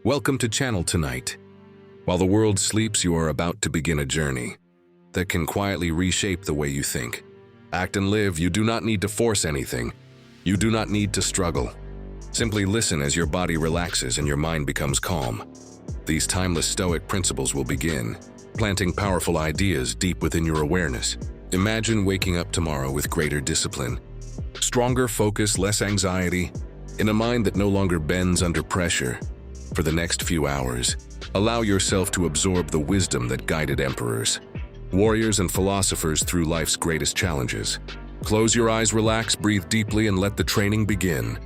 Welcome to Channel Tonight. While the world sleeps, you are about to begin a journey that can quietly reshape the way you think, act, and live. You do not need to force anything. You do not need to struggle. Simply listen as your body relaxes and your mind becomes calm. These timeless Stoic principles will begin, planting powerful ideas deep within your awareness. Imagine waking up tomorrow with greater discipline, stronger focus, less anxiety, in a mind that no longer bends under pressure. For the next few hours, allow yourself to absorb the wisdom that guided emperors, warriors, and philosophers through life's greatest challenges. Close your eyes, relax, breathe deeply, and let the training begin.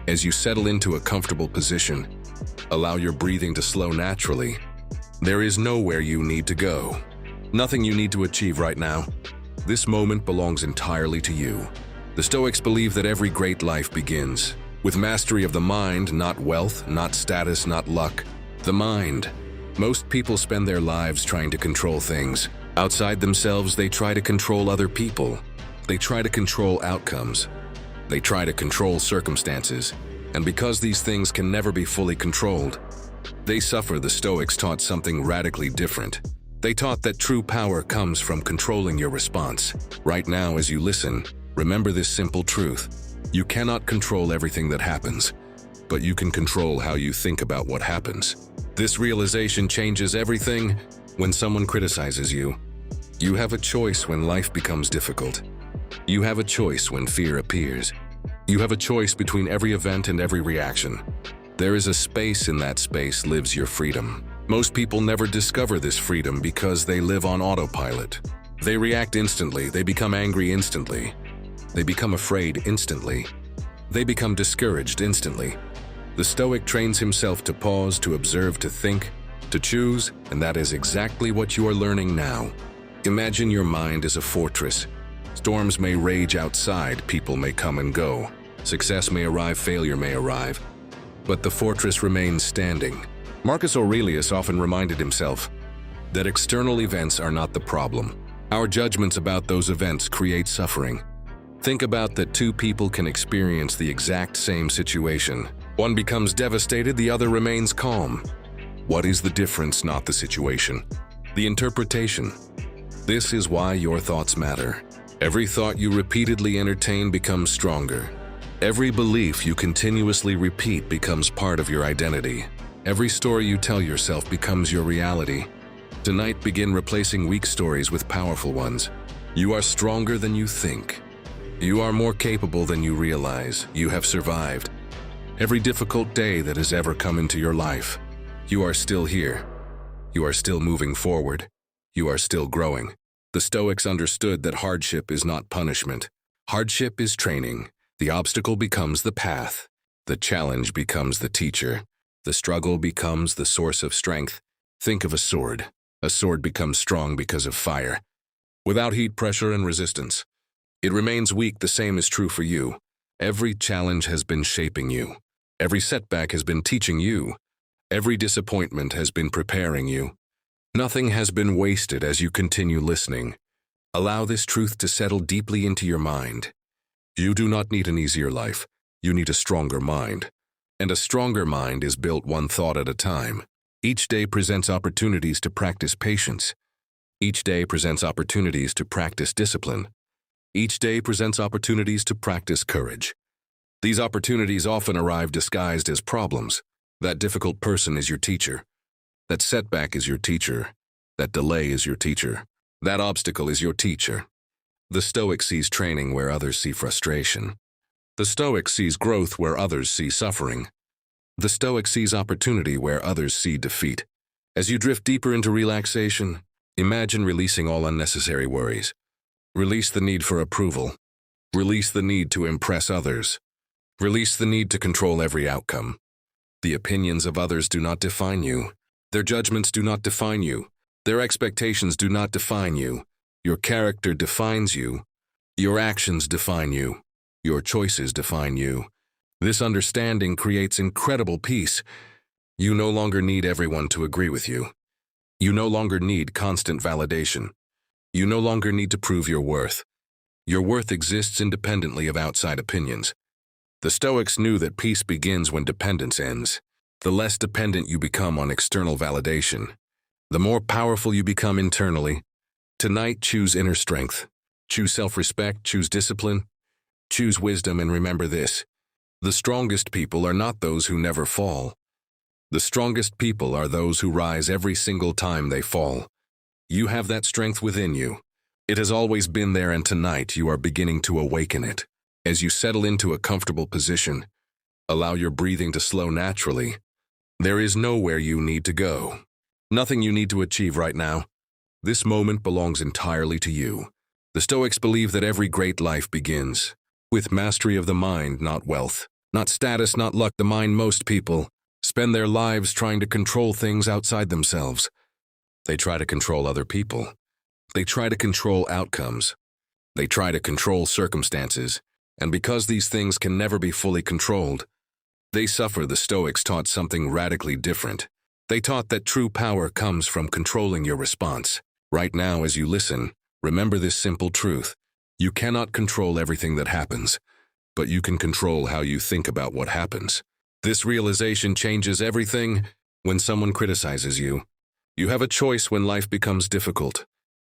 As you settle into a comfortable position, allow your breathing to slow naturally. There is nowhere you need to go, nothing you need to achieve right now. This moment belongs entirely to you. The Stoics believe that every great life begins with mastery of the mind, not wealth, not status, not luck. The mind. Most people spend their lives trying to control things. Outside themselves, they try to control other people. They try to control outcomes. They try to control circumstances. And because these things can never be fully controlled, they suffer. The Stoics taught something radically different. They taught that true power comes from controlling your response. Right now, as you listen, remember this simple truth. You cannot control everything that happens, but you can control how you think about what happens. This realization changes everything. When someone criticizes you, you have a choice when life becomes difficult. You have a choice when fear appears. You have a choice between every event and every reaction. There is a space. In that space lives your freedom. Most people never discover this freedom because they live on autopilot. They react instantly. They become angry instantly. They become afraid instantly. They become discouraged instantly. The Stoic trains himself to pause, to observe, to think, to choose, and that is exactly what you are learning now. Imagine your mind as a fortress. Storms may rage outside, people may come and go. Success may arrive, failure may arrive. But the fortress remains standing. Marcus Aurelius often reminded himself that external events are not the problem. Our judgments about those events create suffering. Think about that two people can experience the exact same situation. One becomes devastated, the other remains calm. What is the difference? Not the situation, the interpretation. This is why your thoughts matter. Every thought you repeatedly entertain becomes stronger. Every belief you continuously repeat becomes part of your identity. Every story you tell yourself becomes your reality. Tonight, begin replacing weak stories with powerful ones. You are stronger than you think. You are more capable than you realize. You have survived every difficult day that has ever come into your life. You are still here. You are still moving forward. You are still growing. The Stoics understood that hardship is not punishment. Hardship is training. The obstacle becomes the path. The challenge becomes the teacher. The struggle becomes the source of strength. Think of a sword. A sword becomes strong because of fire. Without heat, pressure, and resistance, it remains weak. The same is true for you. Every challenge has been shaping you. Every setback has been teaching you. Every disappointment has been preparing you. Nothing has been wasted. As you continue listening, allow this truth to settle deeply into your mind. You do not need an easier life. You need a stronger mind. And a stronger mind is built one thought at a time. Each day presents opportunities to practice patience. Each day presents opportunities to practice discipline. Each day presents opportunities to practice courage. These opportunities often arrive disguised as problems. That difficult person is your teacher. That setback is your teacher. That delay is your teacher. That obstacle is your teacher. The Stoic sees training where others see frustration. The Stoic sees growth where others see suffering. The Stoic sees opportunity where others see defeat. As you drift deeper into relaxation, imagine releasing all unnecessary worries. Release the need for approval. Release the need to impress others. Release the need to control every outcome. The opinions of others do not define you. Their judgments do not define you. Their expectations do not define you. Your character defines you. Your actions define you. Your choices define you. This understanding creates incredible peace. You no longer need everyone to agree with you. You no longer need constant validation. You no longer need to prove your worth. Your worth exists independently of outside opinions. The Stoics knew that peace begins when dependence ends. the less dependent you become on external validation, the more powerful you become internally. Tonight, choose inner strength. Choose self-respect, choose discipline, choose wisdom, and remember this: the strongest people are not those who never fall. The strongest people are those who rise every single time they fall. You have that strength within you. It has always been there, and tonight you are beginning to awaken it. As you settle into a comfortable position, allow your breathing to slow naturally. There is nowhere you need to go. Nothing you need to achieve right now. This moment belongs entirely to you. The Stoics believe that every great life begins with mastery of the mind, not wealth, not status, not luck. The mind. Most people spend their lives trying to control things outside themselves. They try to control other people. They try to control outcomes. They try to control circumstances. And because these things can never be fully controlled, they suffer. The Stoics taught something radically different. They taught that true power comes from controlling your response. Right now, as you listen, remember this simple truth: you cannot control everything that happens, but you can control how you think about what happens. This realization changes everything. When someone criticizes you, you have a choice. When life becomes difficult,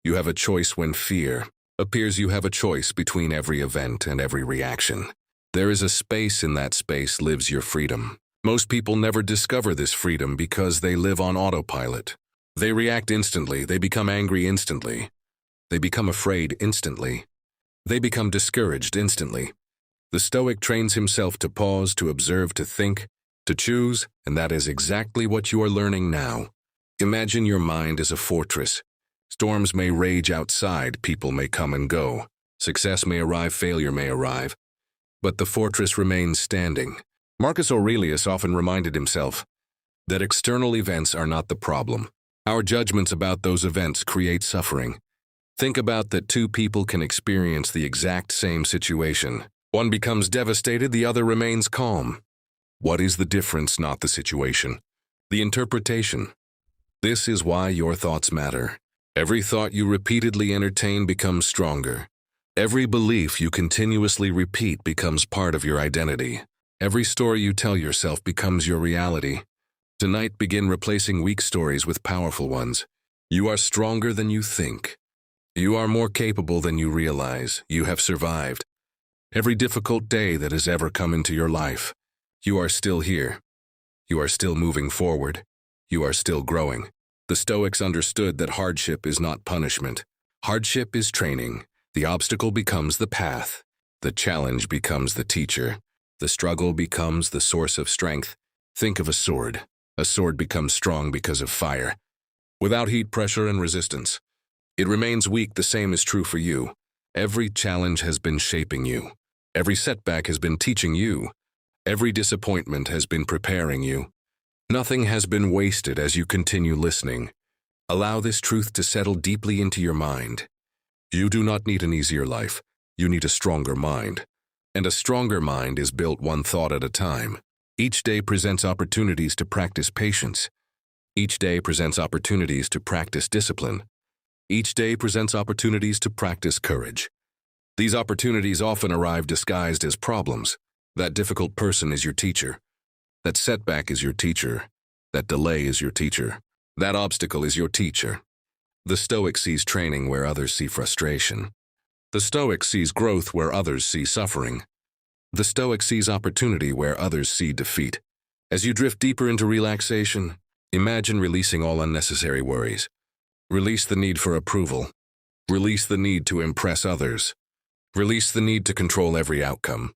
you have a choice. When fear appears, you have a choice between every event and every reaction. There is a space. In that space lives your freedom. Most people never discover this freedom because they live on autopilot. They react instantly. They become angry instantly. They become afraid instantly. They become discouraged instantly. The Stoic trains himself to pause, to observe, to think, to choose, and that is exactly what you are learning now. Imagine your mind as a fortress. Storms may rage outside, people may come and go, success may arrive, failure may arrive, but the fortress remains standing. Marcus Aurelius often reminded himself that external events are not the problem. Our judgments about those events create suffering. Think about that: two people can experience the exact same situation. One becomes devastated, the other remains calm. What is the difference? Not the situation, the interpretation. This is why your thoughts matter. Every thought you repeatedly entertain becomes stronger. Every belief you continuously repeat becomes part of your identity. Every story you tell yourself becomes your reality. Tonight, begin replacing weak stories with powerful ones. You are stronger than you think. You are more capable than you realize. You have survived every difficult day that has ever come into your life. You are still here. You are still moving forward. You are still growing. The Stoics understood that hardship is not punishment. Hardship is training. The obstacle becomes the path. The challenge becomes the teacher. The struggle becomes the source of strength. Think of a sword. A sword becomes strong because of fire. Without heat, pressure, and resistance, it remains weak. The same is true for you. Every challenge has been shaping you. Every setback has been teaching you. Every disappointment has been preparing you. Nothing has been wasted. As you continue listening, allow this truth to settle deeply into your mind. You do not need an easier life. You need a stronger mind. And a stronger mind is built one thought at a time. Each day presents opportunities to practice patience. Each day presents opportunities to practice discipline. Each day presents opportunities to practice courage. These opportunities often arrive disguised as problems. That difficult person is your teacher. That setback is your teacher. That delay is your teacher. That obstacle is your teacher. The Stoic sees training where others see frustration. The Stoic sees growth where others see suffering. The Stoic sees opportunity where others see defeat. As you drift deeper into relaxation, imagine releasing all unnecessary worries. Release the need for approval. Release the need to impress others. Release the need to control every outcome.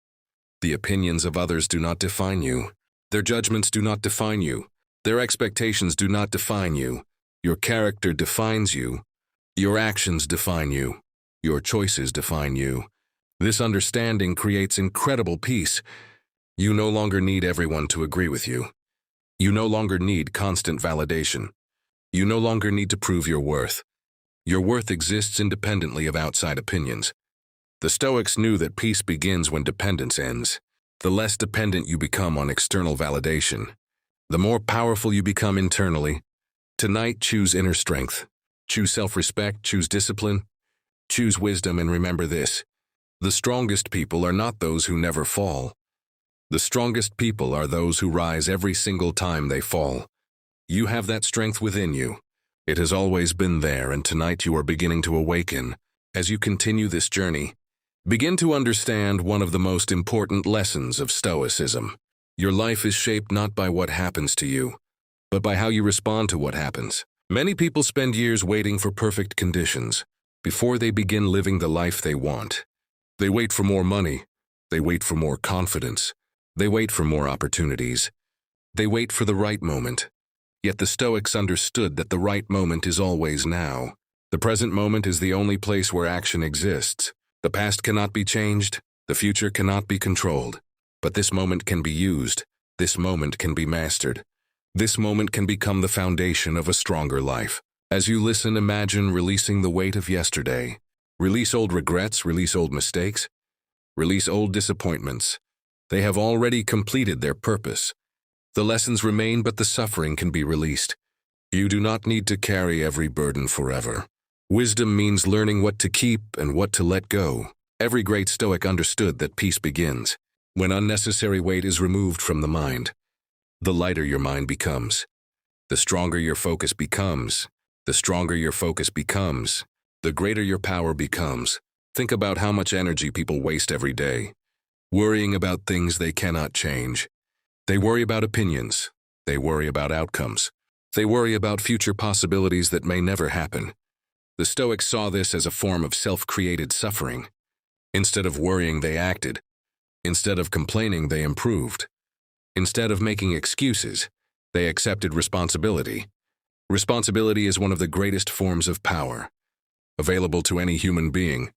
The opinions of others do not define you. Their judgments do not define you. Their expectations do not define you. Your character defines you. Your actions define you. Your choices define you. This understanding creates incredible peace. You no longer need everyone to agree with you. You no longer need constant validation. You no longer need to prove your worth. Your worth exists independently of outside opinions. The Stoics knew that peace begins when dependence ends. The less dependent you become on external validation, the more powerful you become internally. Tonight, choose inner strength. Choose self-respect, choose discipline, choose wisdom, and remember this: the strongest people are not those who never fall. The strongest people are those who rise every single time they fall. You have that strength within you. It has always been there, and tonight you are beginning to awaken. As you continue this journey, begin to understand one of the most important lessons of Stoicism. Your life is shaped not by what happens to you, but by how you respond to what happens. Many people spend years waiting for perfect conditions before they begin living the life they want. They wait for more money. They wait for more confidence. They wait for more opportunities. They wait for the right moment. Yet the Stoics understood that the right moment is always now. The present moment is the only place where action exists. The past cannot be changed. The future cannot be controlled. But this moment can be used. This moment can be mastered. This moment can become the foundation of a stronger life. As you listen, imagine releasing the weight of yesterday. Release old regrets, release old mistakes, release old disappointments. They have already completed their purpose. The lessons remain, but the suffering can be released. You do not need to carry every burden forever. Wisdom means learning what to keep and what to let go. Every great Stoic understood that peace begins when unnecessary weight is removed from the mind. The lighter your mind becomes, the stronger your focus becomes. The stronger your focus becomes, the greater your power becomes. Think about how much energy people waste every day, worrying about things they cannot change. They worry about opinions. They worry about outcomes. They worry about future possibilities that may never happen. The Stoics saw this as a form of self-created suffering. Instead of worrying, they acted. Instead of complaining, they improved. Instead of making excuses, they accepted responsibility. Responsibility is one of the greatest forms of power, available to any human being.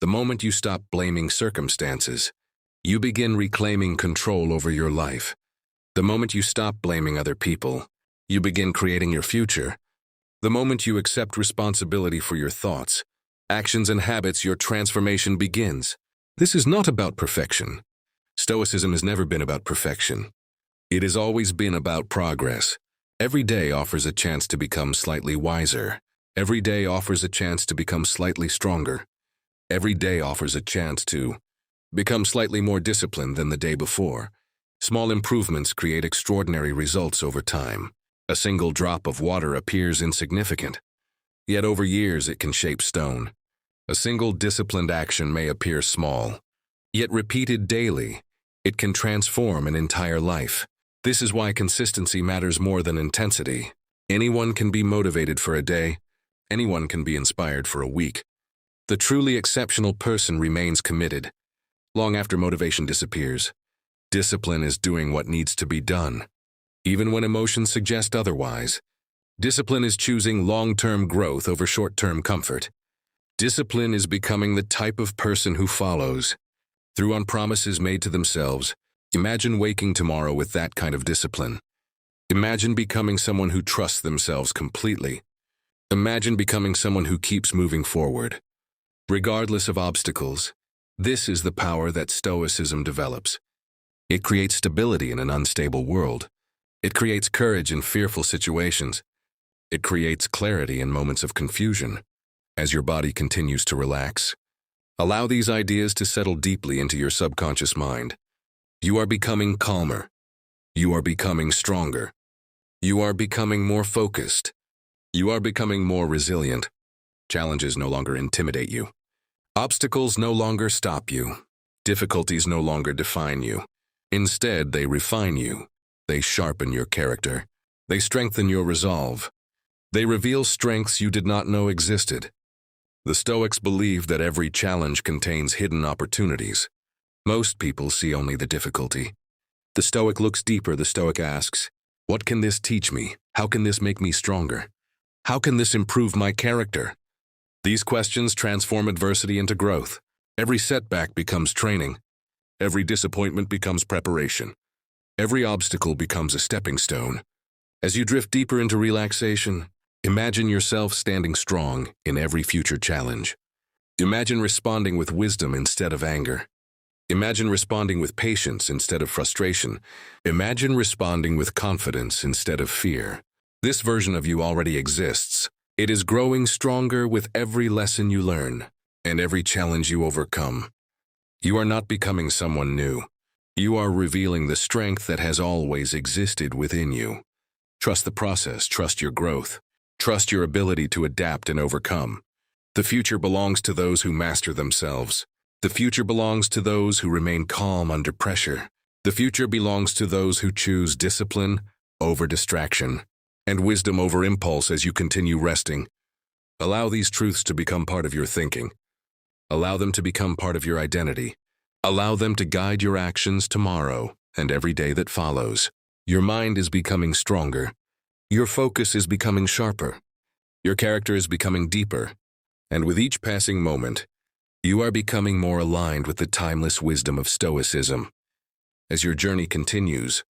The moment you stop blaming circumstances, you begin reclaiming control over your life. The moment you stop blaming other people, you begin creating your future. The moment you accept responsibility for your thoughts, actions, and habits, your transformation begins. This is not about perfection. Stoicism has never been about perfection. It has always been about progress. Every day offers a chance to become slightly wiser. Every day offers a chance to become slightly stronger. Every day offers a chance to become slightly more disciplined than the day before. Small improvements create extraordinary results over time. A single drop of water appears insignificant, yet over years it can shape stone. A single disciplined action may appear small, yet repeated daily, it can transform an entire life. This is why consistency matters more than intensity. Anyone can be motivated for a day. Anyone can be inspired for a week. The truly exceptional person remains committed long after motivation disappears. Discipline is doing what needs to be done, even when emotions suggest otherwise. Discipline is choosing long-term growth over short-term comfort. Discipline is becoming the type of person who follows through on promises made to themselves. Imagine waking tomorrow with that kind of discipline. Imagine becoming someone who trusts themselves completely. Imagine becoming someone who keeps moving forward, regardless of obstacles. This is the power that Stoicism develops. It creates stability in an unstable world. It creates courage in fearful situations. It creates clarity in moments of confusion. As your body continues to relax, allow these ideas to settle deeply into your subconscious mind. You are becoming calmer. You are becoming stronger. You are becoming more focused. You are becoming more resilient. Challenges no longer intimidate you. Obstacles no longer stop you. Difficulties no longer define you. Instead, they refine you. They sharpen your character. They strengthen your resolve. They reveal strengths you did not know existed. The Stoics believed that every challenge contains hidden opportunities. Most people see only the difficulty. The Stoic looks deeper. The Stoic asks, what can this teach me? How can this make me stronger? How can this improve my character? These questions transform adversity into growth. Every setback becomes training. Every disappointment becomes preparation. Every obstacle becomes a stepping stone. As you drift deeper into relaxation, imagine yourself standing strong in every future challenge. Imagine responding with wisdom instead of anger. Imagine responding with patience instead of frustration. Imagine responding with confidence instead of fear. This version of you already exists. It is growing stronger with every lesson you learn and every challenge you overcome. You are not becoming someone new. You are revealing the strength that has always existed within you. Trust the process, trust your growth, trust your ability to adapt and overcome. The future belongs to those who master themselves. The future belongs to those who remain calm under pressure. The future belongs to those who choose discipline over distraction and wisdom over impulse as you continue resting. Allow these truths to become part of your thinking. Allow them to become part of your identity. Allow them to guide your actions tomorrow and every day that follows. Your mind is becoming stronger. Your focus is becoming sharper. Your character is becoming deeper. And with each passing moment, you are becoming more aligned with the timeless wisdom of Stoicism. As your journey continues,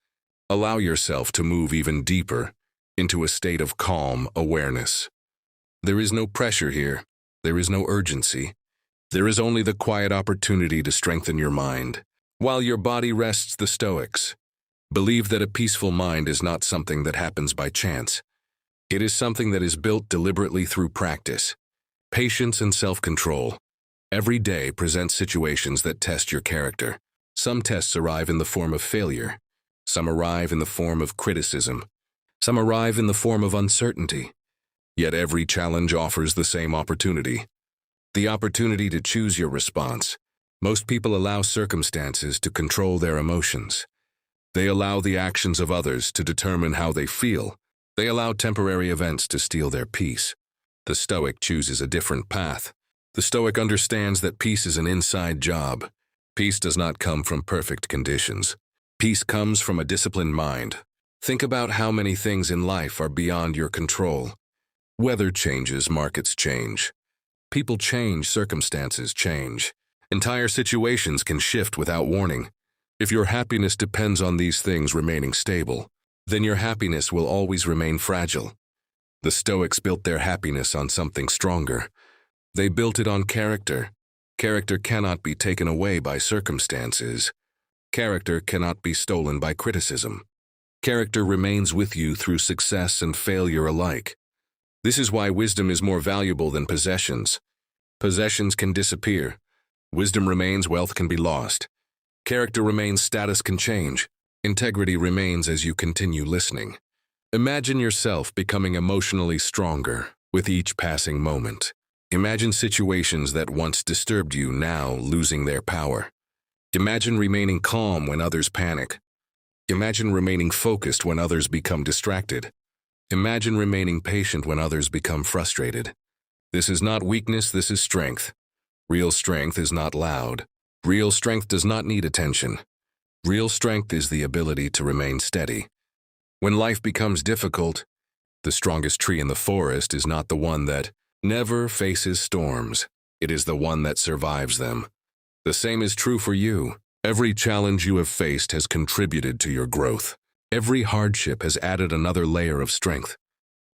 allow yourself to move even deeper into a state of calm awareness. There is no pressure here. There is no urgency. There is only the quiet opportunity to strengthen your mind. While your body rests, the Stoics believe that a peaceful mind is not something that happens by chance. It is something that is built deliberately through practice, patience, and self-control. Every day presents situations that test your character. Some tests arrive in the form of failure. Some arrive in the form of criticism. Some arrive in the form of uncertainty. Yet every challenge offers the same opportunity. The opportunity to choose your response. Most people allow circumstances to control their emotions. They allow the actions of others to determine how they feel. They allow temporary events to steal their peace. The Stoic chooses a different path. The Stoic understands that peace is an inside job. Peace does not come from perfect conditions. Peace comes from a disciplined mind. Think about how many things in life are beyond your control. Weather changes, markets change. People change, circumstances change. Entire situations can shift without warning. If your happiness depends on these things remaining stable, then your happiness will always remain fragile. The Stoics built their happiness on something stronger. They built it on character. Character cannot be taken away by circumstances. Character cannot be stolen by criticism. Character remains with you through success and failure alike. This is why wisdom is more valuable than possessions. Possessions can disappear. Wisdom remains, wealth can be lost. Character remains, status can change. Integrity remains as you continue listening. Imagine yourself becoming emotionally stronger with each passing moment. Imagine situations that once disturbed you now losing their power. Imagine remaining calm when others panic. Imagine remaining focused when others become distracted. Imagine remaining patient when others become frustrated. This is not weakness, this is strength. Real strength is not loud. Real strength does not need attention. Real strength is the ability to remain steady. When life becomes difficult, the strongest tree in the forest is not the one that never faces storms. It is the one that survives them. The same is true for you. Every challenge you have faced has contributed to your growth. Every hardship has added another layer of strength.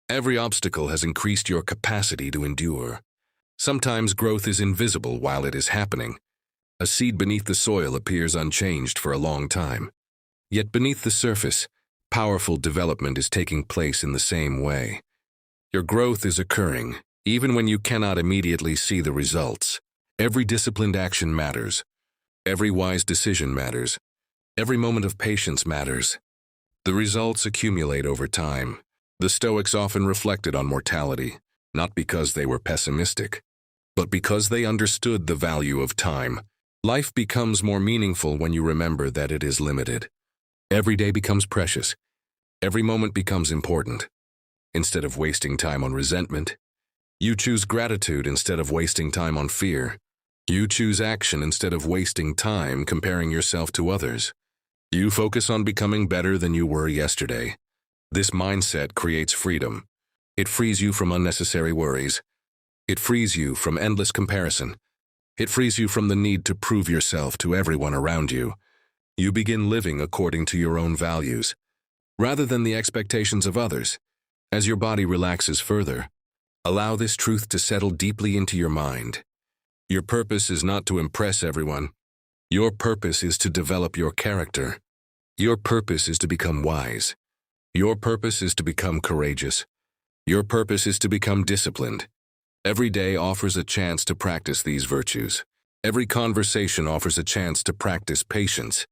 Every obstacle has increased your capacity to endure. Sometimes growth is invisible while it is happening. A seed beneath the soil appears unchanged for a long time. Yet beneath the surface, powerful development is taking place in the same way. Your growth is occurring, even when you cannot immediately see the results. Every disciplined action matters. Every wise decision matters. Every moment of patience matters. The results accumulate over time. The Stoics often reflected on mortality, not because they were pessimistic, but because they understood the value of time. Life becomes more meaningful when you remember that it is limited. Every day becomes precious. Every moment becomes important. Instead of wasting time on resentment, you choose gratitude instead of wasting time on fear. You choose action instead of wasting time comparing yourself to others. You focus on becoming better than you were yesterday. This mindset creates freedom. It frees you from unnecessary worries. It frees you from endless comparison. It frees you from the need to prove yourself to everyone around you. You begin living according to your own values, rather than the expectations of others. As your body relaxes further, allow this truth to settle deeply into your mind. Your purpose is not to impress everyone. Your purpose is to develop your character. Your purpose is to become wise. Your purpose is to become courageous. Your purpose is to become disciplined. Every day offers a chance to practice these virtues. Every conversation offers a chance to practice patience.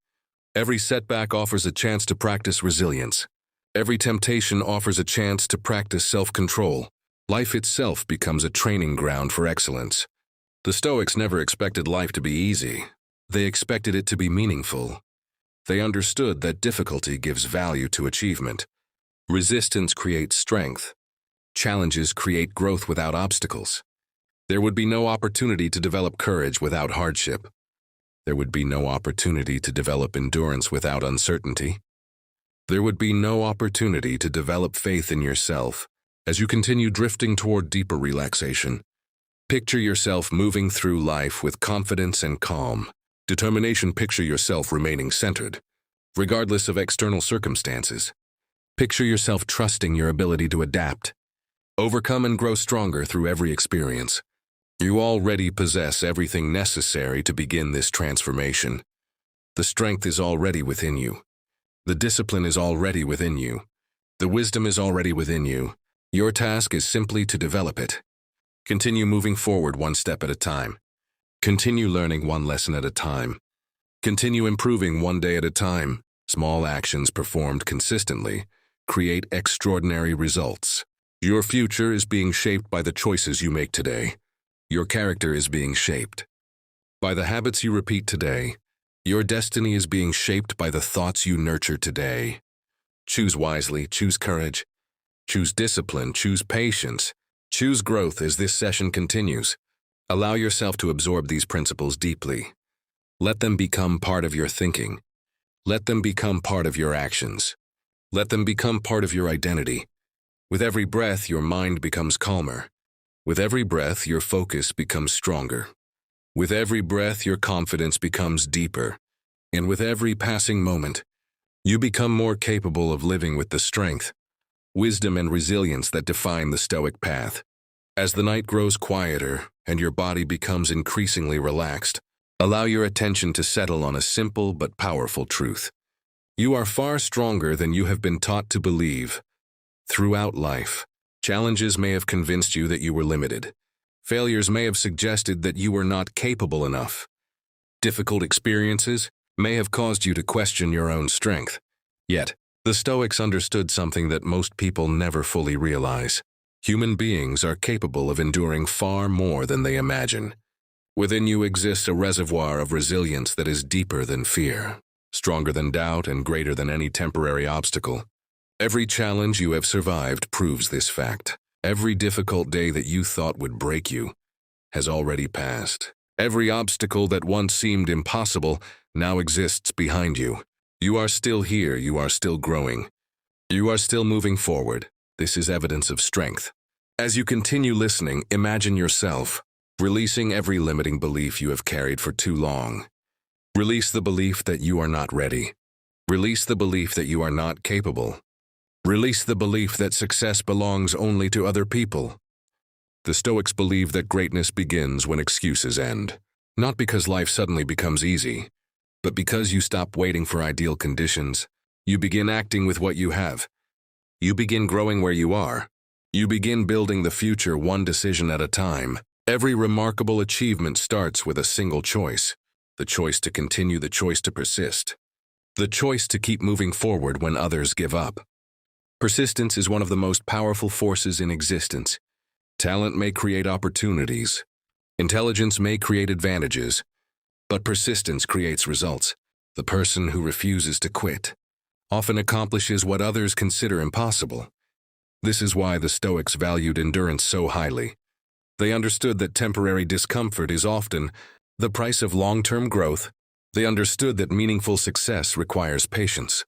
Every setback offers a chance to practice resilience. Every temptation offers a chance to practice self-control. Life itself becomes a training ground for excellence. The Stoics never expected life to be easy. They expected it to be meaningful. They understood that difficulty gives value to achievement. Resistance creates strength. Challenges create growth without obstacles. There would be no opportunity to develop courage without hardship. There would be no opportunity to develop endurance without uncertainty. There would be no opportunity to develop faith in yourself as you continue drifting toward deeper relaxation. Picture yourself moving through life with confidence and calm. Determination. Picture yourself remaining centered, regardless of external circumstances. Picture yourself trusting your ability to adapt, overcome and grow stronger through every experience. You already possess everything necessary to begin this transformation. The strength is already within you. The discipline is already within you. The wisdom is already within you. Your task is simply to develop it. Continue moving forward one step at a time. Continue learning one lesson at a time. Continue improving one day at a time. Small actions performed consistently create extraordinary results. Your future is being shaped by the choices you make today. Your character is being shaped by the habits you repeat today. Your destiny is being shaped by the thoughts you nurture today. Choose wisely, choose courage, choose discipline, choose patience, choose growth. As this session continues, allow yourself to absorb these principles deeply. Let them become part of your thinking. Let them become part of your actions. Let them become part of your identity. With every breath, your mind becomes calmer. With every breath, your focus becomes stronger. With every breath, your confidence becomes deeper. And with every passing moment, you become more capable of living with the strength, wisdom, and resilience that define the Stoic path. As the night grows quieter and your body becomes increasingly relaxed, allow your attention to settle on a simple but powerful truth. You are far stronger than you have been taught to believe. Throughout life, challenges may have convinced you that you were limited. Failures may have suggested that you were not capable enough. Difficult experiences may have caused you to question your own strength. Yet, the Stoics understood something that most people never fully realize. Human beings are capable of enduring far more than they imagine. Within you exists a reservoir of resilience that is deeper than fear, stronger than doubt, and greater than any temporary obstacle. Every challenge you have survived proves this fact. Every difficult day that you thought would break you has already passed. Every obstacle that once seemed impossible now exists behind you. You are still here, you are still growing. You are still moving forward. This is evidence of strength. As you continue listening, imagine yourself releasing every limiting belief you have carried for too long. Release the belief that you are not ready. Release the belief that you are not capable. Release the belief that success belongs only to other people. The Stoics believe that greatness begins when excuses end. Not because life suddenly becomes easy, but because you stop waiting for ideal conditions. You begin acting with what you have. You begin growing where you are. You begin building the future one decision at a time. Every remarkable achievement starts with a single choice. The choice to continue, the choice to persist. The choice to keep moving forward when others give up. Persistence is one of the most powerful forces in existence. Talent may create opportunities. Intelligence may create advantages. But persistence creates results. The person who refuses to quit often accomplishes what others consider impossible. This is why the Stoics valued endurance so highly. They understood that temporary discomfort is often the price of long-term growth. They understood that meaningful success requires patience.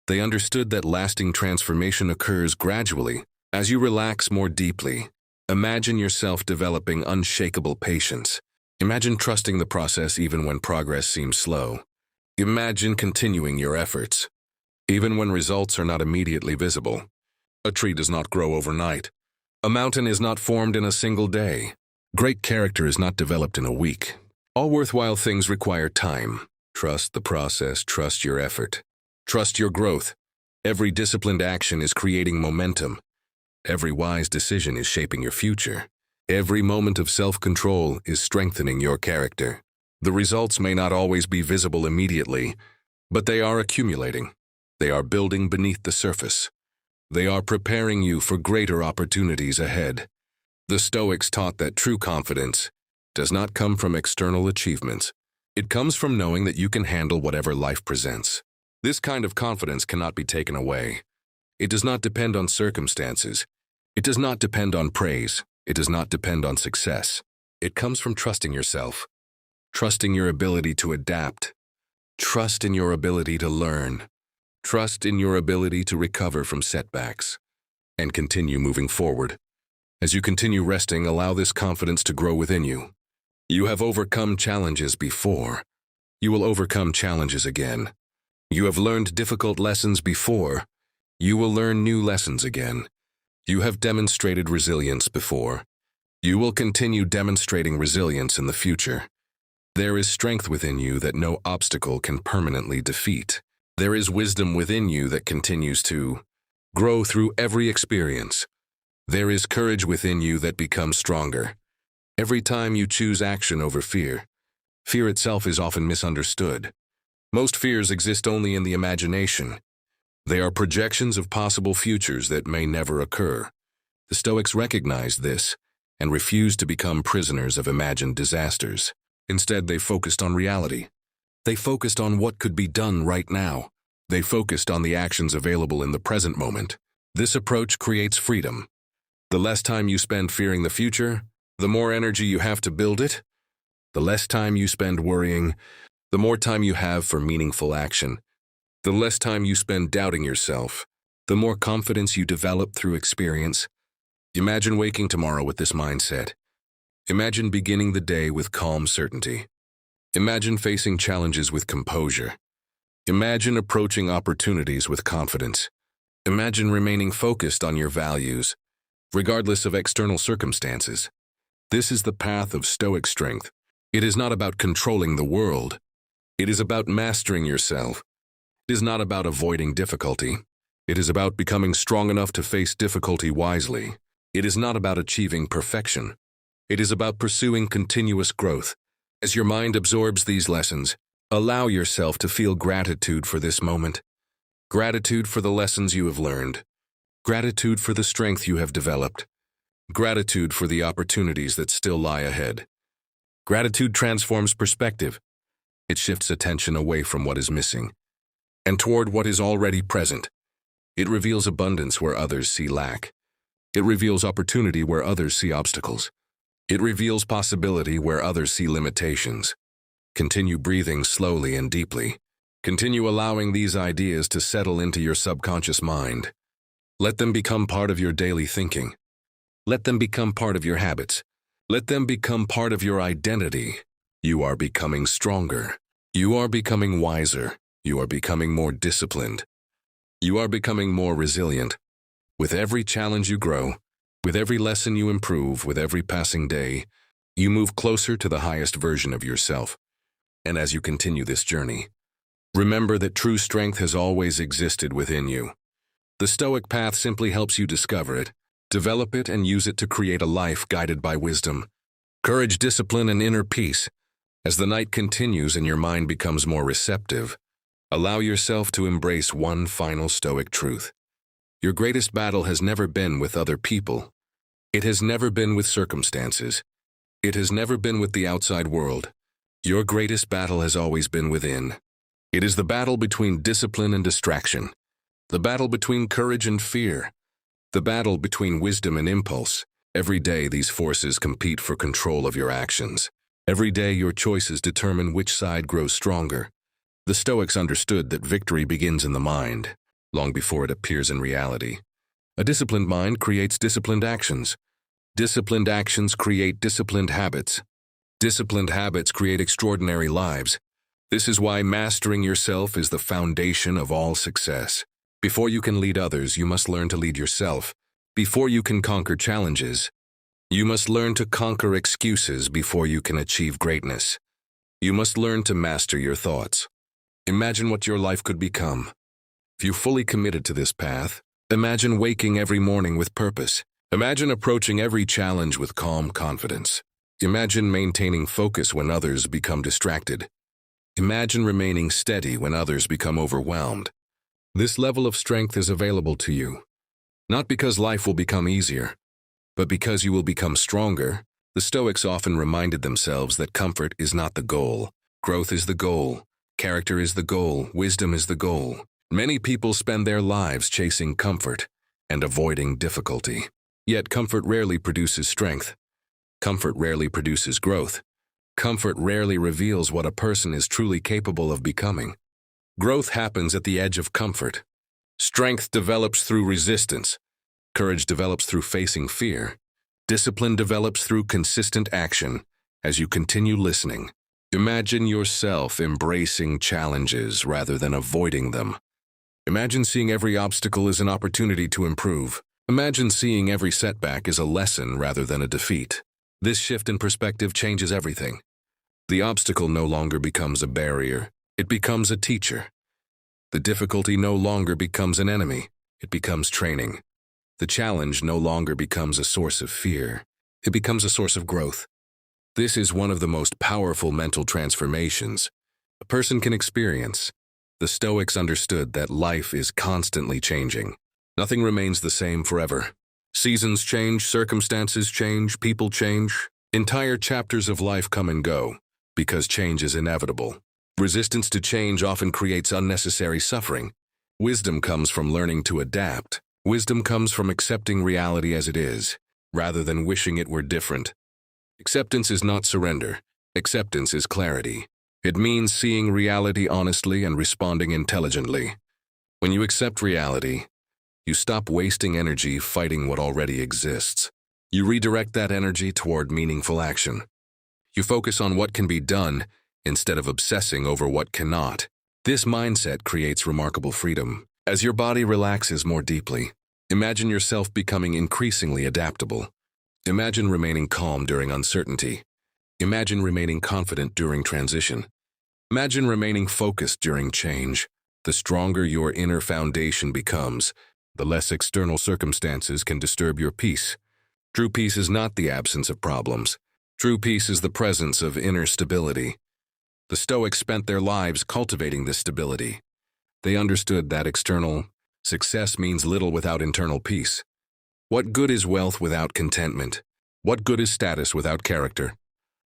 They understood that lasting transformation occurs gradually as you relax more deeply. Imagine yourself developing unshakable patience. Imagine trusting the process even when progress seems slow. Imagine continuing your efforts, even when results are not immediately visible. A tree does not grow overnight. A mountain is not formed in a single day. Great character is not developed in a week. All worthwhile things require time. Trust the process, trust your effort. Trust your growth. Every disciplined action is creating momentum. Every wise decision is shaping your future. Every moment of self-control is strengthening your character. The results may not always be visible immediately, But they are accumulating. They are building beneath the surface. They are preparing you for greater opportunities ahead. The Stoics taught that true confidence does not come from external achievements. It comes from knowing that you can handle whatever life presents. This kind of confidence cannot be taken away. It does not depend on circumstances. It does not depend on praise. It does not depend on success. It comes from trusting yourself, trusting your ability to adapt, trust in your ability to learn, trust in your ability to recover from setbacks, and continue moving forward. As you continue resting, allow this confidence to grow within you. You have overcome challenges before. You will overcome challenges again. You have learned difficult lessons before. You will learn new lessons again. You have demonstrated resilience before. You will continue demonstrating resilience in the future. There is strength within you that no obstacle can permanently defeat. There is wisdom within you that continues to grow through every experience. There is courage within you that becomes stronger. Every time you choose action over fear, fear itself is often misunderstood. Most fears exist only in the imagination. They are projections of possible futures that may never occur. The Stoics recognized this and refused to become prisoners of imagined disasters. Instead, they focused on reality. They focused on what could be done right now. They focused on the actions available in the present moment. This approach creates freedom. The less time you spend fearing the future, the more energy you have to build it. The less time you spend worrying, the more time you have for meaningful action. The less time you spend doubting yourself, the more confidence you develop through experience. Imagine waking tomorrow with this mindset. Imagine beginning the day with calm certainty. Imagine facing challenges with composure. Imagine approaching opportunities with confidence. Imagine remaining focused on your values, regardless of external circumstances. This is the path of Stoic strength. It is not about controlling the world. It is about mastering yourself. It is not about avoiding difficulty. It is about becoming strong enough to face difficulty wisely. It is not about achieving perfection. It is about pursuing continuous growth. As your mind absorbs these lessons, allow yourself to feel gratitude for this moment. Gratitude for the lessons you have learned. Gratitude for the strength you have developed. Gratitude for the opportunities that still lie ahead. Gratitude transforms perspective. It shifts attention away from what is missing and toward what is already present. It reveals abundance where others see lack. It reveals opportunity where others see obstacles. It reveals possibility where others see limitations. Continue breathing slowly and deeply. Continue allowing these ideas to settle into your subconscious mind. Let them become part of your daily thinking. Let them become part of your habits. Let them become part of your identity. You are becoming stronger. You are becoming wiser. You are becoming more disciplined. You are becoming more resilient. With every challenge you grow, with every lesson you improve, with every passing day, you move closer to the highest version of yourself. And as you continue this journey, remember that true strength has always existed within you. The Stoic path simply helps you discover it, develop it, and use it to create a life guided by wisdom, courage, discipline, and inner peace. As the night continues and your mind becomes more receptive, allow yourself to embrace one final Stoic truth. Your greatest battle has never been with other people. It has never been with circumstances. It has never been with the outside world. Your greatest battle has always been within. It is the battle between discipline and distraction, the battle between courage and fear, the battle between wisdom and impulse. Every day these forces compete for control of your actions. Every day your choices determine which side grows stronger. The Stoics understood that victory begins in the mind, long before it appears in reality. A disciplined mind creates disciplined actions. Disciplined actions create disciplined habits. Disciplined habits create extraordinary lives. This is why mastering yourself is the foundation of all success. Before you can lead others, you must learn to lead yourself. Before you can conquer challenges, you must learn to conquer excuses before you can achieve greatness. You must learn to master your thoughts. Imagine what your life could become. If you fully committed to this path, imagine waking every morning with purpose. Imagine approaching every challenge with calm confidence. Imagine maintaining focus when others become distracted. Imagine remaining steady when others become overwhelmed. This level of strength is available to you, not because life will become easier, but because you will become stronger. The Stoics often reminded themselves that comfort is not the goal. Growth is the goal. Character is the goal. Wisdom is the goal. Many people spend their lives chasing comfort and avoiding difficulty. Yet comfort rarely produces strength. Comfort rarely produces growth. Comfort rarely reveals what a person is truly capable of becoming. Growth happens at the edge of comfort. Strength develops through resistance. Courage develops through facing fear. Discipline develops through consistent action as you continue listening. Imagine yourself embracing challenges rather than avoiding them. Imagine seeing every obstacle as an opportunity to improve. Imagine seeing every setback as a lesson rather than a defeat. This shift in perspective changes everything. The obstacle no longer becomes a barrier. It becomes a teacher. The difficulty no longer becomes an enemy. It becomes training. The challenge no longer becomes a source of fear. It becomes a source of growth. This is one of the most powerful mental transformations a person can experience. The Stoics understood that life is constantly changing. Nothing remains the same forever. Seasons change, circumstances change, people change. Entire chapters of life come and go because change is inevitable. Resistance to change often creates unnecessary suffering. Wisdom comes from learning to adapt. Wisdom comes from accepting reality as it is, rather than wishing it were different. Acceptance is not surrender. Acceptance is clarity. It means seeing reality honestly and responding intelligently. When you accept reality, you stop wasting energy fighting what already exists. You redirect that energy toward meaningful action. You focus on what can be done instead of obsessing over what cannot. This mindset creates remarkable freedom. As your body relaxes more deeply, imagine yourself becoming increasingly adaptable. Imagine remaining calm during uncertainty. Imagine remaining confident during transition. Imagine remaining focused during change. The stronger your inner foundation becomes, the less external circumstances can disturb your peace. True peace is not the absence of problems. True peace is the presence of inner stability. The Stoics spent their lives cultivating this stability. They understood that external success means little without internal peace. What good is wealth without contentment? What good is status without character?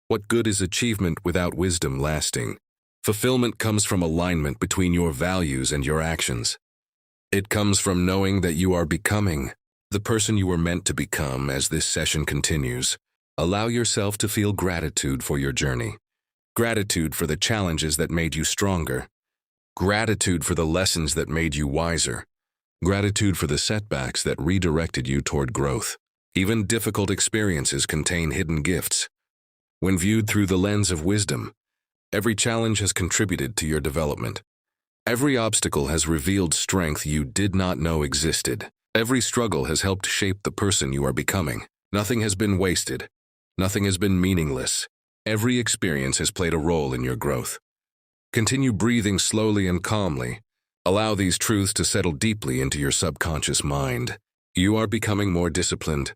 What good is achievement without wisdom lasting? Fulfillment comes from alignment between your values and your actions. It comes from knowing that you are becoming the person you were meant to become. As this session continues, allow yourself to feel gratitude for your journey. Gratitude for the challenges that made you stronger. Gratitude for the lessons that made you wiser. Gratitude for the setbacks that redirected you toward growth. Even difficult experiences contain hidden gifts. When viewed through the lens of wisdom, every challenge has contributed to your development. Every obstacle has revealed strength you did not know existed. Every struggle has helped shape the person you are becoming. Nothing has been wasted. Nothing has been meaningless. Every experience has played a role in your growth. Continue breathing slowly and calmly. Allow these truths to settle deeply into your subconscious mind. You are becoming more disciplined.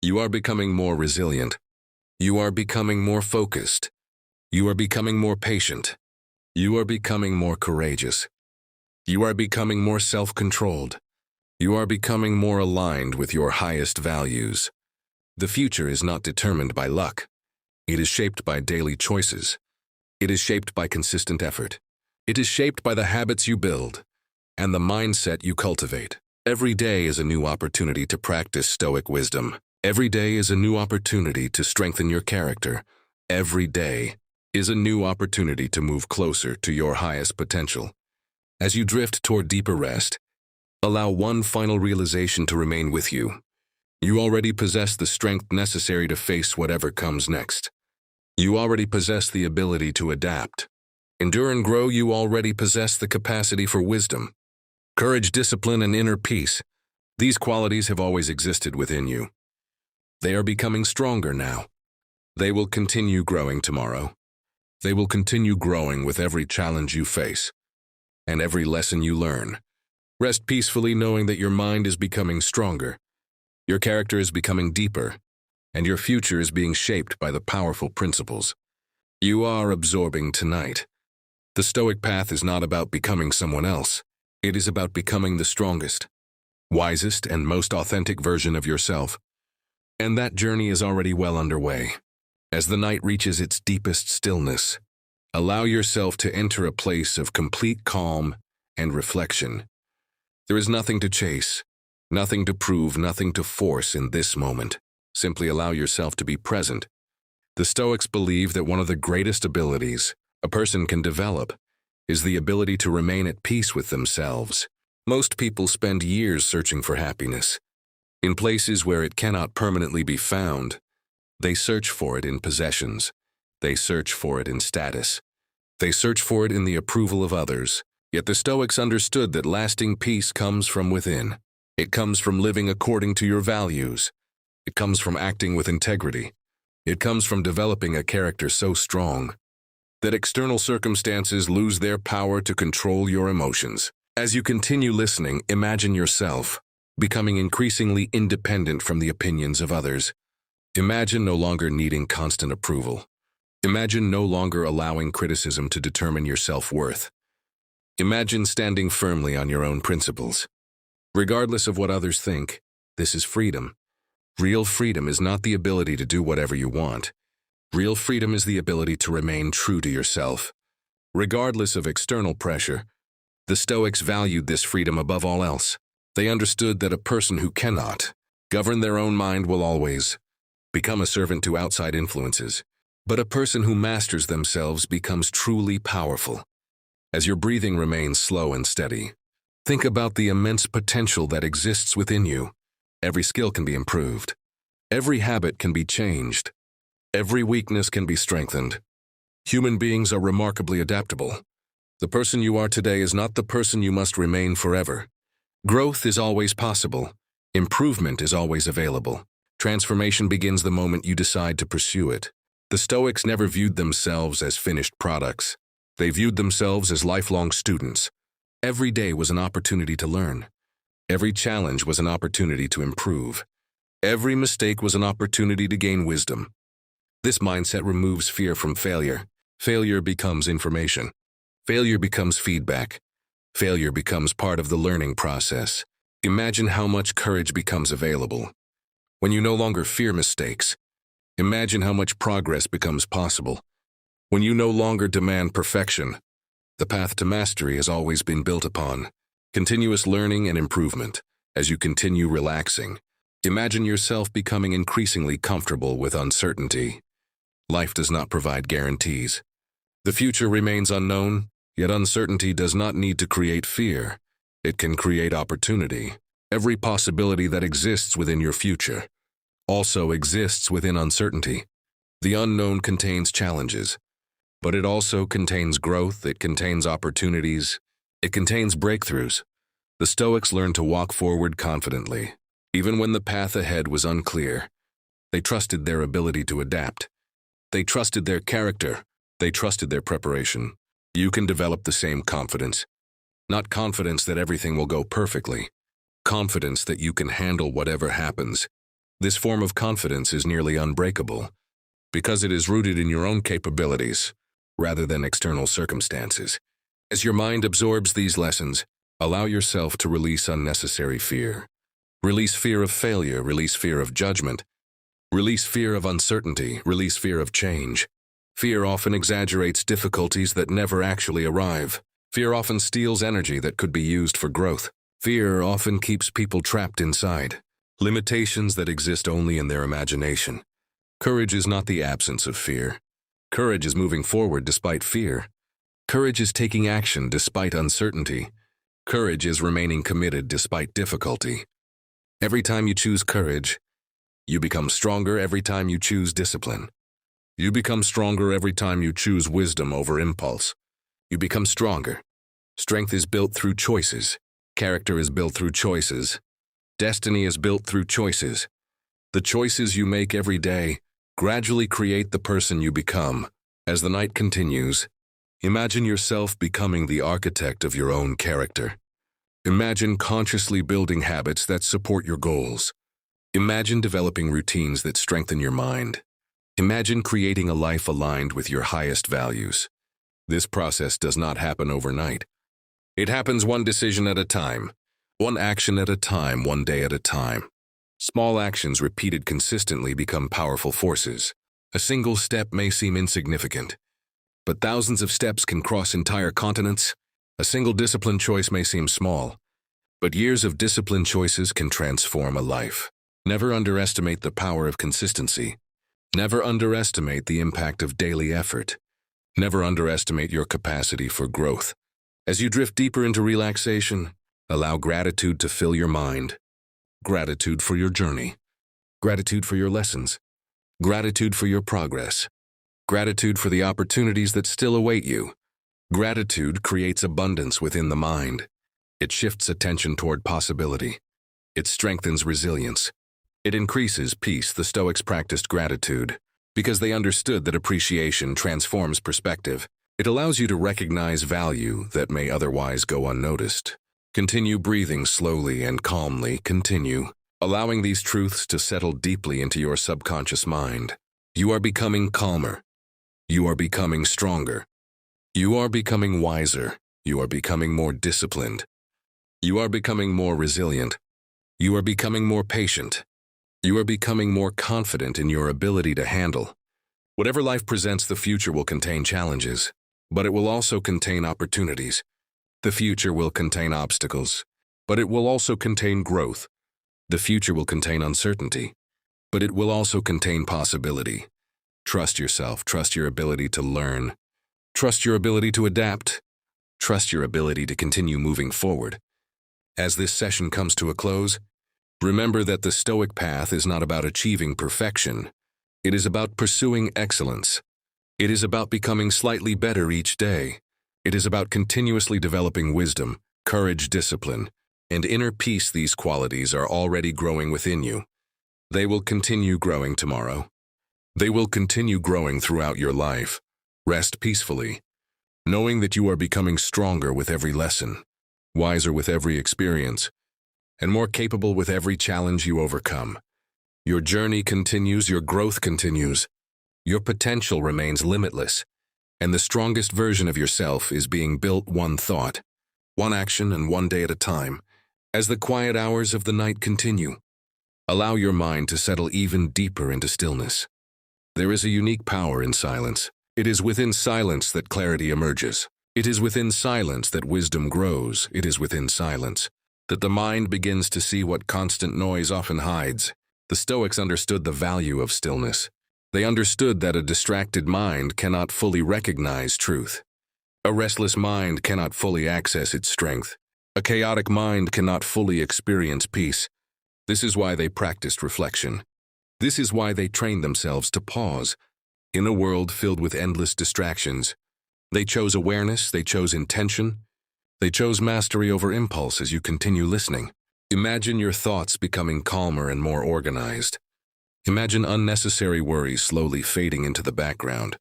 You are becoming more resilient. You are becoming more focused. You are becoming more patient. You are becoming more courageous. You are becoming more self-controlled. You are becoming more aligned with your highest values. The future is not determined by luck. It is shaped by daily choices. It is shaped by consistent effort. It is shaped by the habits you build and the mindset you cultivate. Every day is a new opportunity to practice Stoic wisdom. Every day is a new opportunity to strengthen your character. Every day is a new opportunity to move closer to your highest potential. As you drift toward deeper rest, allow one final realization to remain with you. You already possess the strength necessary to face whatever comes next. You already possess the ability to adapt. Endure and grow. You already possess the capacity for wisdom, courage, discipline, and inner peace. These qualities have always existed within you. They are becoming stronger now. They will continue growing tomorrow. They will continue growing with every challenge you face and every lesson you learn. Rest peacefully knowing that your mind is becoming stronger, your character is becoming deeper, and your future is being shaped by the powerful principles you are absorbing tonight. The Stoic path is not about becoming someone else. It is about becoming the strongest, wisest, and most authentic version of yourself. And that journey is already well underway. As the night reaches its deepest stillness, allow yourself to enter a place of complete calm and reflection. There is nothing to chase, nothing to prove, nothing to force in this moment. Simply allow yourself to be present. The Stoics believe that one of the greatest abilities a person can develop is the ability to remain at peace with themselves. Most people spend years searching for happiness. In places where it cannot permanently be found, they search for it in possessions. They search for it in status. They search for it in the approval of others. Yet the Stoics understood that lasting peace comes from within. It comes from living according to your values. It comes from acting with integrity. It comes from developing a character so strong that external circumstances lose their power to control your emotions. As you continue listening, imagine yourself becoming increasingly independent from the opinions of others. Imagine no longer needing constant approval. Imagine no longer allowing criticism to determine your self-worth. Imagine standing firmly on your own principles. Regardless of what others think, this is freedom. Real freedom is not the ability to do whatever you want. Real freedom is the ability to remain true to yourself. Regardless of external pressure, the Stoics valued this freedom above all else. They understood that a person who cannot govern their own mind will always become a servant to outside influences. But a person who masters themselves becomes truly powerful. As your breathing remains slow and steady, think about the immense potential that exists within you. Every skill can be improved. Every habit can be changed. Every weakness can be strengthened. Human beings are remarkably adaptable. The person you are today is not the person you must remain forever. Growth is always possible. Improvement is always available. Transformation begins the moment you decide to pursue it. The Stoics never viewed themselves as finished products. They viewed themselves as lifelong students. Every day was an opportunity to learn. Every challenge was an opportunity to improve. Every mistake was an opportunity to gain wisdom. This mindset removes fear from failure. Failure becomes information. Failure becomes feedback. Failure becomes part of the learning process. Imagine how much courage becomes available when you no longer fear mistakes. Imagine how much progress becomes possible when you no longer demand perfection. The path to mastery has always been built upon continuous learning and improvement. As you continue relaxing, imagine yourself becoming increasingly comfortable with uncertainty. Life does not provide guarantees. The future remains unknown, yet uncertainty does not need to create fear. It can create opportunity. Every possibility that exists within your future also exists within uncertainty. The unknown contains challenges, but it also contains growth, it contains opportunities, it contains breakthroughs. The Stoics learned to walk forward confidently. Even when the path ahead was unclear, they trusted their ability to adapt. They trusted their character. They trusted their preparation. You can develop the same confidence. Not confidence that everything will go perfectly. Confidence that you can handle whatever happens. This form of confidence is nearly unbreakable because it is rooted in your own capabilities rather than external circumstances. As your mind absorbs these lessons, allow yourself to release unnecessary fear. Release fear of failure, release fear of judgment, release fear of uncertainty, release fear of change. Fear often exaggerates difficulties that never actually arrive. Fear often steals energy that could be used for growth. Fear often keeps people trapped inside limitations that exist only in their imagination. Courage is not the absence of fear. Courage is moving forward despite fear. Courage is taking action despite uncertainty. Courage is remaining committed despite difficulty. Every time you choose courage, you become stronger. Every time you choose discipline, you become stronger. Every time you choose wisdom over impulse, you become stronger. Strength is built through choices. Character is built through choices. Destiny is built through choices. The choices you make every day gradually create the person you become. As the night continues, imagine yourself becoming the architect of your own character. Imagine consciously building habits that support your goals. Imagine developing routines that strengthen your mind. Imagine creating a life aligned with your highest values. This process does not happen overnight. It happens one decision at a time, one action at a time, one day at a time. Small actions repeated consistently become powerful forces. A single step may seem insignificant, but thousands of steps can cross entire continents. A single discipline choice may seem small, but years of disciplined choices can transform a life. Never underestimate the power of consistency. Never underestimate the impact of daily effort. Never underestimate your capacity for growth. As you drift deeper into relaxation, allow gratitude to fill your mind. Gratitude for your journey. Gratitude for your lessons. Gratitude for your progress. Gratitude for the opportunities that still await you. Gratitude creates abundance within the mind. It shifts attention toward possibility. It strengthens resilience. It increases peace. The Stoics practiced gratitude because they understood that appreciation transforms perspective. It allows you to recognize value that may otherwise go unnoticed. Continue breathing slowly and calmly. Continue, allowing these truths to settle deeply into your subconscious mind. You are becoming calmer. You are becoming stronger. You are becoming wiser. You are becoming more disciplined. You are becoming more resilient. You are becoming more patient. You are becoming more confident in your ability to handle. Whatever life presents, the future will contain challenges, but it will also contain opportunities. The future will contain obstacles, but it will also contain growth. The future will contain uncertainty, but it will also contain possibility. Trust yourself, trust your ability to learn, trust your ability to adapt, trust your ability to continue moving forward. As this session comes to a close, remember that the Stoic path is not about achieving perfection. It is about pursuing excellence. It is about becoming slightly better each day. It is about continuously developing wisdom, courage, discipline, and inner peace. These qualities are already growing within you. They will continue growing tomorrow. They will continue growing throughout your life. Rest peacefully, knowing that you are becoming stronger with every lesson, wiser with every experience, and more capable with every challenge you overcome. Your journey continues, your growth continues, your potential remains limitless, and the strongest version of yourself is being built one thought, one action, and one day at a time. As the quiet hours of the night continue, allow your mind to settle even deeper into stillness. There is a unique power in silence. It is within silence that clarity emerges. It is within silence that wisdom grows. It is within silence that the mind begins to see what constant noise often hides. The Stoics understood the value of stillness. They understood that a distracted mind cannot fully recognize truth. A restless mind cannot fully access its strength. A chaotic mind cannot fully experience peace. This is why they practiced reflection. This is why they trained themselves to pause. In a world filled with endless distractions, they chose awareness, they chose intention, they chose mastery over impulse. As you continue listening, imagine your thoughts becoming calmer and more organized. Imagine unnecessary worries slowly fading into the background.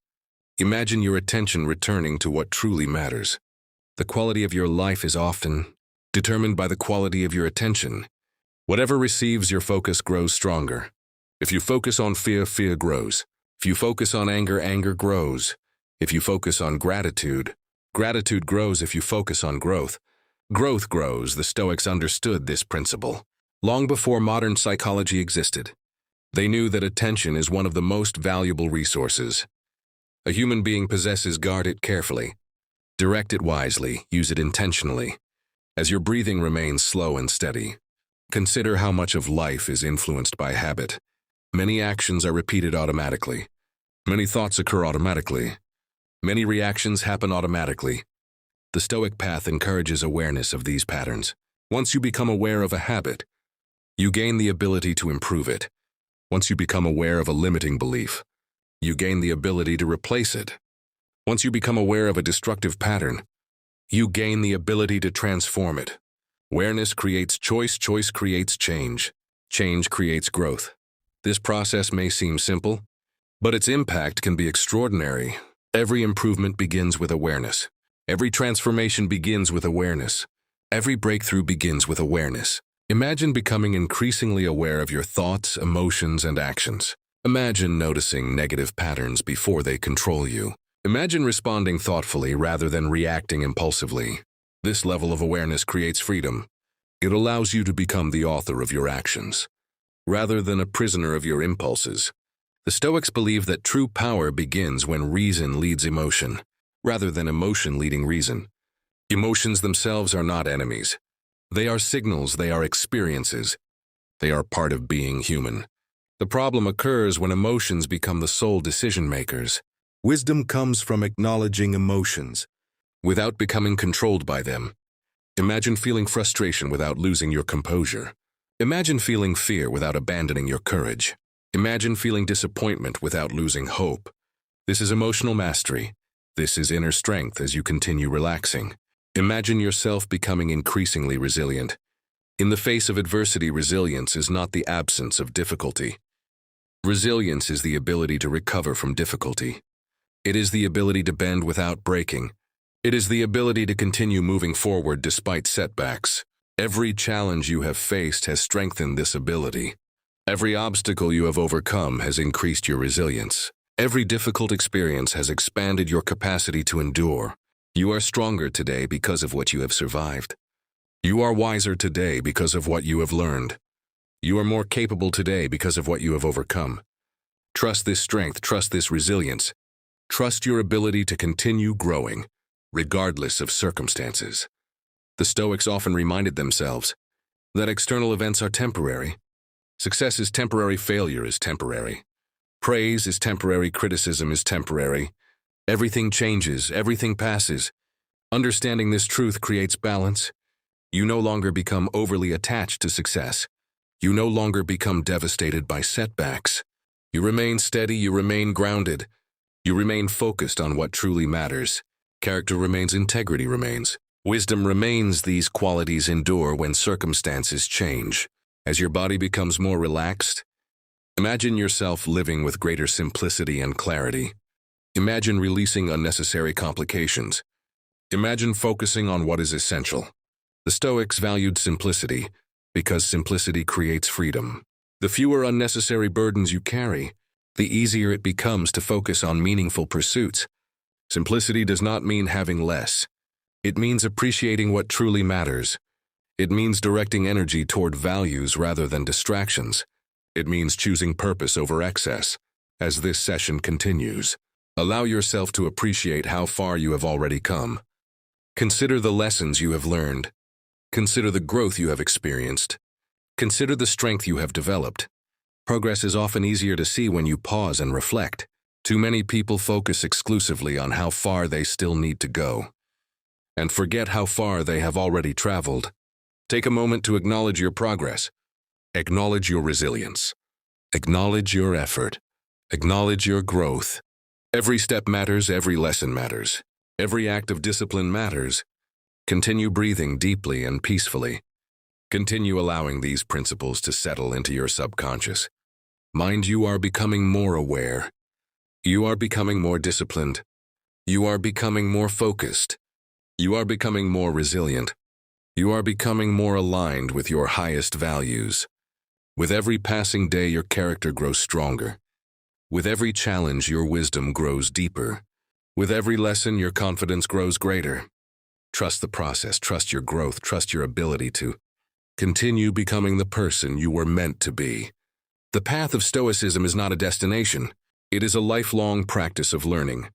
Imagine your attention returning to what truly matters. The quality of your life is often determined by the quality of your attention. Whatever receives your focus grows stronger. If you focus on fear, fear grows. If you focus on anger, anger grows. If you focus on gratitude, gratitude grows. If you focus on growth, growth grows. The Stoics understood this principle long before modern psychology existed. They knew that attention is one of the most valuable resources a human being possesses. Guard it carefully. Direct it wisely. Use it intentionally. As your breathing remains slow and steady, consider how much of life is influenced by habit. Many actions are repeated automatically. Many thoughts occur automatically. Many reactions happen automatically. The Stoic path encourages awareness of these patterns. Once you become aware of a habit, you gain the ability to improve it. Once you become aware of a limiting belief, you gain the ability to replace it. Once you become aware of a destructive pattern, you gain the ability to transform it. Awareness creates choice, choice creates change, change creates growth. This process may seem simple, but its impact can be extraordinary. Every improvement begins with awareness. Every transformation begins with awareness. Every breakthrough begins with awareness. Imagine becoming increasingly aware of your thoughts, emotions, and actions. Imagine noticing negative patterns before they control you. Imagine responding thoughtfully rather than reacting impulsively. This level of awareness creates freedom. It allows you to become the author of your actions, rather than a prisoner of your impulses. The Stoics believe that true power begins when reason leads emotion, rather than emotion leading reason. Emotions themselves are not enemies. They are signals, they are experiences. They are part of being human. The problem occurs when emotions become the sole decision makers. Wisdom comes from acknowledging emotions, without becoming controlled by them. Imagine feeling frustration without losing your composure. Imagine feeling fear without abandoning your courage. Imagine feeling disappointment without losing hope. This is emotional mastery. This is inner strength as you continue relaxing. Imagine yourself becoming increasingly resilient. In the face of adversity, resilience is not the absence of difficulty. Resilience is the ability to recover from difficulty. It is the ability to bend without breaking. It is the ability to continue moving forward despite setbacks. Every challenge you have faced has strengthened this ability. Every obstacle you have overcome has increased your resilience. Every difficult experience has expanded your capacity to endure. You are stronger today because of what you have survived. You are wiser today because of what you have learned. You are more capable today because of what you have overcome. Trust this strength, trust this resilience. Trust your ability to continue growing, regardless of circumstances. The Stoics often reminded themselves that external events are temporary. Success is temporary, failure is temporary. Praise is temporary, criticism is temporary. Everything changes, everything passes. Understanding this truth creates balance. You no longer become overly attached to success. You no longer become devastated by setbacks. You remain steady, you remain grounded. You remain focused on what truly matters. Character remains, integrity remains. Wisdom remains. These qualities endure when circumstances change. As your body becomes more relaxed, imagine yourself living with greater simplicity and clarity. Imagine releasing unnecessary complications. Imagine focusing on what is essential. The Stoics valued simplicity because simplicity creates freedom. The fewer unnecessary burdens you carry, the easier it becomes to focus on meaningful pursuits. Simplicity does not mean having less. It means appreciating what truly matters. It means directing energy toward values rather than distractions. It means choosing purpose over excess. As this session continues, allow yourself to appreciate how far you have already come. Consider the lessons you have learned. Consider the growth you have experienced. Consider the strength you have developed. Progress is often easier to see when you pause and reflect. Too many people focus exclusively on how far they still need to go, and forget how far they have already traveled. Take a moment to acknowledge your progress. Acknowledge your resilience. Acknowledge your effort. Acknowledge your growth. Every step matters, every lesson matters. Every act of discipline matters. Continue breathing deeply and peacefully. Continue allowing these principles to settle into your subconscious mind. You are becoming more aware. You are becoming more disciplined. You are becoming more focused. You are becoming more resilient. You are becoming more aligned with your highest values. With every passing day, your character grows stronger. With every challenge, your wisdom grows deeper. With every lesson, your confidence grows greater. Trust the process, trust your growth, trust your ability to continue becoming the person you were meant to be. The path of Stoicism is not a destination. It is a lifelong practice of learning,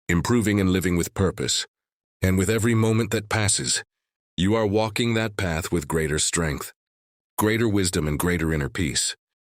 improving and living with purpose. And with every moment that passes, you are walking that path with greater strength, greater wisdom, and greater inner peace.